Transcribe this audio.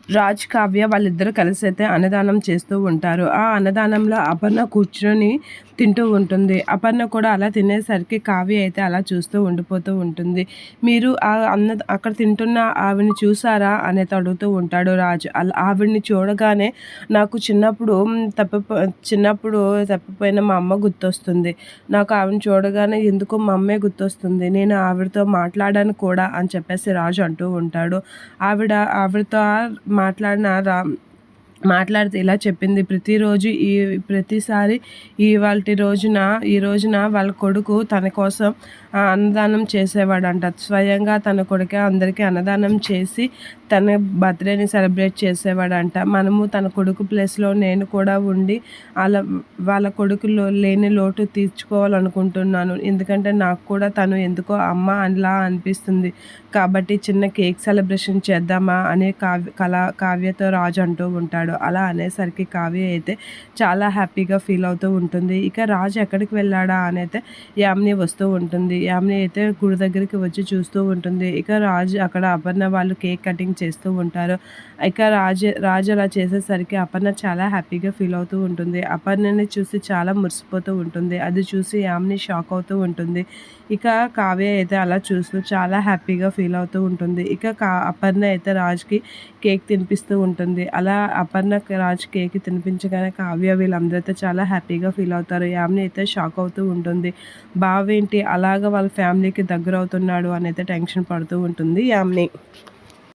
రాజ్, కావ్య వాళ్ళిద్దరూ కలిసైతే అన్నదానం చేస్తూ ఉంటారు. ఆ అన్నదానంలో అపర్ణ కూర్చొని తింటూ ఉంటుంది. అపర్ణ కూడా అలా తినేసరికి కావ్య అయితే అలా చూస్తూ ఉండిపోతూ ఉంటుంది. మీరు అక్కడ తింటున్న ఆవిడని చూసారా అనేది అడుగుతూ ఉంటాడు రాజ్. అలా ఆవిడని చూడగానే నాకు చిన్నప్పుడు తప్పిపోయిన మా అమ్మ గుర్తొస్తుంది. నాకు ఆవిడని చూడగానే ఎందుకో మా అమ్మే గుర్తొస్తుంది. నేను ఆవిడతో మాట్లాడాను కూడా అని చెప్పేసి రాజు అంటూ ఉంటాడు. ఆవిడతో మాట్లాడితే ఇలా చెప్పింది, ప్రతిసారి ఈ రోజున వాళ్ళ కొడుకు తన కోసం అన్నదానం చేసేవాడంట. స్వయంగా తన కొడుకే అందరికీ అన్నదానం చేసి తన బర్త్డేని సెలబ్రేట్ చేసేవాడంట. మనము తన కొడుకు ప్లేస్లో నేను కూడా ఉండి వాళ్ళ కొడుకులో లేని లోటు తీర్చుకోవాలనుకుంటున్నాను. ఎందుకంటే నాకు కూడా తను ఎందుకో అమ్మ అలా అనిపిస్తుంది. కాబట్టి చిన్న కేక్ సెలబ్రేషన్ చేద్దామా అని కావ్యతో రాజు అంటూ ఉంటాడు. అలా అనేసరికి కావ్య అయితే చాలా హ్యాపీగా ఫీల్ అవుతూ ఉంటుంది. ఇక రాజు ఎక్కడికి వెళ్ళాడా అని అయితే యామిని వస్తూ ఉంటుంది. యామిని అయితే గుడి దగ్గరికి వచ్చి చూస్తూ ఉంటుంది. ఇక రాజు అక్కడ అపర్ణ వాళ్ళు కేక్ కటింగ్ చేస్తూ ఉంటారు. ఇక రాజు అలా చేసేసరికి అపర్ణ చాలా హ్యాపీగా ఫీల్ అవుతూ ఉంటుంది. అపర్ణని చూసి చాలా మురిసిపోతూ ఉంటుంది. అది చూసి యామిని షాక్ అవుతూ ఉంటుంది. ఇక కావ్య అయితే అలా చూస్తూ చాలా హ్యాపీగా ఫీల్ అవుతూ ఉంటుంది. ఇక అపర్ణ అయితే రాజ్కి కేక్ తినిపిస్తూ ఉంటుంది. అలా అపర్ణ రాజ్ కేక్ తినిపించగానే కావ్య వీళ్ళందరైతే చాలా హ్యాపీగా ఫీల్ అవుతారు. యామిని అయితే షాక్ అవుతూ ఉంటుంది. బావేంటి అలాగ వాళ్ళ ఫ్యామిలీకి దగ్గర అవుతున్నాడు అని అయితే టెన్షన్ పడుతూ ఉంటుంది యామిని.